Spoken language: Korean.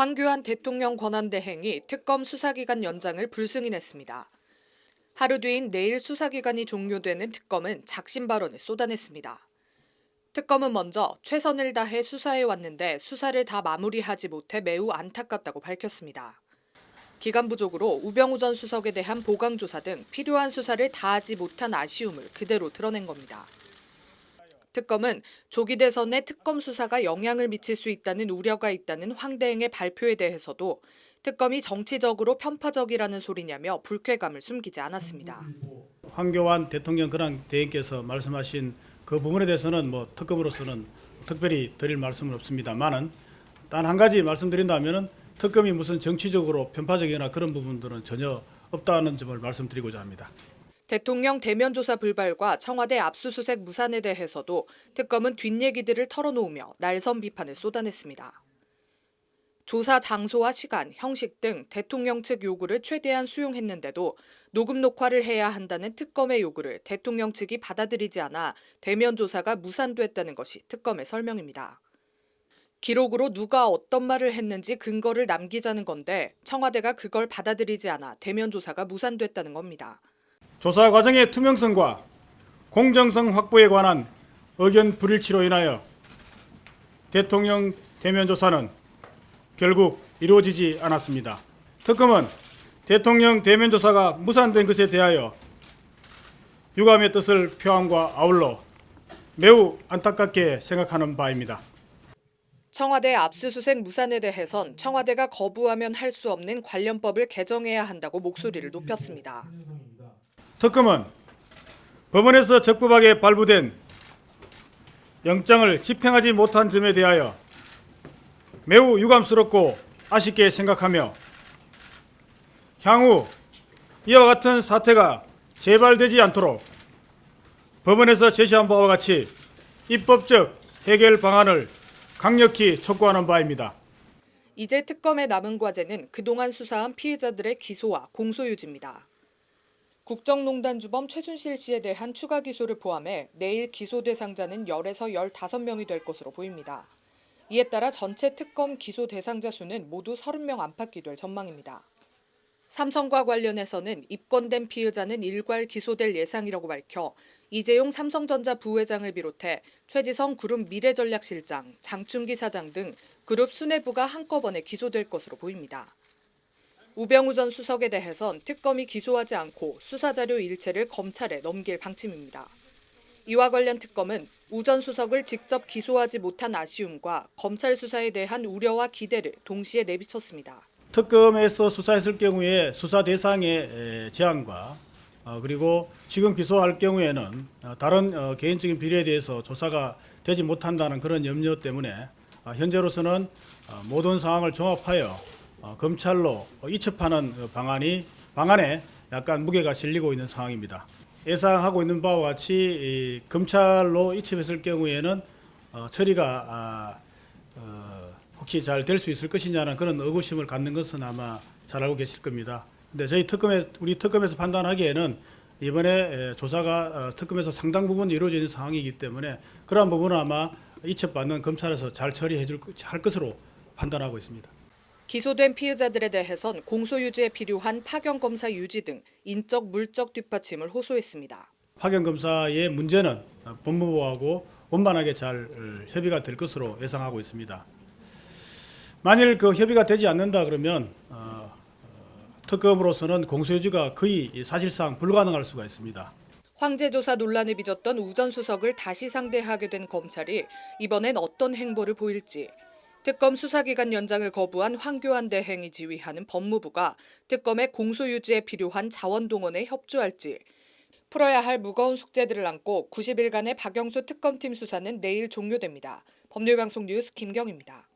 황교안 대통령 권한대행이 특검 수사기간 연장을 불승인했습니다. 하루 뒤인 내일 수사기간이 종료되는 특검은 작심 발언을 쏟아냈습니다. 특검은 먼저 최선을 다해 수사해 왔는데 수사를 다 마무리하지 못해 매우 안타깝다고 밝혔습니다. 기간 부족으로 우병우 전 수석에 대한 보강조사 등 필요한 수사를 다하지 못한 아쉬움을 그대로 드러낸 겁니다. 특검은 조기 대선에 특검 수사가 영향을 미칠 수 있다는 우려가 있다는 황 대행의 발표에 대해서도 특검이 정치적으로 편파적이라는 소리냐며 불쾌감을 숨기지 않았습니다. 황교안 대통령 권한대행께서 말씀하신 그 부분에 대해서는 특검으로서는 특별히 드릴 말씀은 없습니다만은 단 한 가지 말씀드린다면은 특검이 무슨 정치적으로 편파적이거나 그런 부분들은 전혀 없다는 점을 말씀드리고자 합니다. 대통령 대면 조사 불발과 청와대 압수수색 무산에 대해서도 특검은 뒷얘기들을 털어놓으며 날선 비판을 쏟아냈습니다. 조사 장소와 시간, 형식 등 대통령 측 요구를 최대한 수용했는데도 녹음 녹화를 해야 한다는 특검의 요구를 대통령 측이 받아들이지 않아 대면 조사가 무산됐다는 것이 특검의 설명입니다. 기록으로 누가 어떤 말을 했는지 근거를 남기자는 건데 청와대가 그걸 받아들이지 않아 대면 조사가 무산됐다는 겁니다. 조사 과정의 투명성과 공정성 확보에 관한 의견 불일치로 인하여 대통령 대면 조사는 결국 이루어지지 않았습니다. 특검은 대통령 대면 조사가 무산된 것에 대하여 유감의 뜻을 표함과 아울러 매우 안타깝게 생각하는 바입니다. 청와대 압수수색 무산에 대해선 청와대가 거부하면 할 수 없는 관련법을 개정해야 한다고 목소리를 높였습니다. 특검은 법원에서 적법하게 발부된 영장을 집행하지 못한 점에 대하여 매우 유감스럽고 아쉽게 생각하며 향후 이와 같은 사태가 재발되지 않도록 법원에서 제시한 바와 같이 입법적 해결 방안을 강력히 촉구하는 바입니다. 이제 특검의 남은 과제는 그동안 수사한 피해자들의 기소와 공소유지입니다. 국정농단 주범 최순실 씨에 대한 추가 기소를 포함해 내일 기소 대상자는 10에서 15명이 될 것으로 보입니다. 이에 따라 전체 특검 기소 대상자 수는 모두 30명 안팎이 될 전망입니다. 삼성과 관련해서는 입건된 피의자는 일괄 기소될 예상이라고 밝혀 이재용 삼성전자 부회장을 비롯해 최지성 그룹 미래전략실장, 장충기 사장 등 그룹 수뇌부가 한꺼번에 기소될 것으로 보입니다. 우병우 전 수석에 대해선 특검이 기소하지 않고 수사자료 일체를 검찰에 넘길 방침입니다. 이와 관련 특검은 우 전 수석을 직접 기소하지 못한 아쉬움과 검찰 수사에 대한 우려와 기대를 동시에 내비쳤습니다. 특검에서 수사했을 경우에 수사 대상의 제한과 그리고 지금 기소할 경우에는 다른 개인적인 비리에 대해서 조사가 되지 못한다는 그런 염려 때문에 현재로서는 모든 상황을 종합하여 검찰로 이첩하는 방안에 약간 무게가 실리고 있는 상황입니다. 예상하고 있는 바와 같이 검찰로 이첩했을 경우에는 처리가 혹시 잘 될 수 있을 것이냐는 그런 의구심을 갖는 것은 아마 잘 알고 계실 겁니다. 근데 우리 특검에서 판단하기에는 이번에 조사가 특검에서 상당 부분 이루어져 있는 상황이기 때문에 그러한 부분은 아마 이첩받는 검찰에서 잘 할 것으로 판단하고 있습니다. 기소된 피의자들에 대해선 공소유지에 필요한 파견검사 유지 등 인적 물적 뒷받침을 호소했습니다. 파견검사의 문제는 법무부하고 원만하게 잘 협의가 될 것으로 예상하고 있습니다. 만일 그 협의가 되지 않는다 그러면 특검으로서는 공소유지가 거의 사실상 불가능할 수가 있습니다. 황제 조사 논란을 빚었던 우 전 수석을 다시 상대하게 된 검찰이 이번엔 어떤 행보를 보일지, 특검 수사기간 연장을 거부한 황교안 대행이 지휘하는 법무부가 특검의 공소유지에 필요한 자원동원에 협조할지, 풀어야 할 무거운 숙제들을 안고 90일간의 박영수 특검팀 수사는 내일 종료됩니다. 법률방송 뉴스 김경입니다.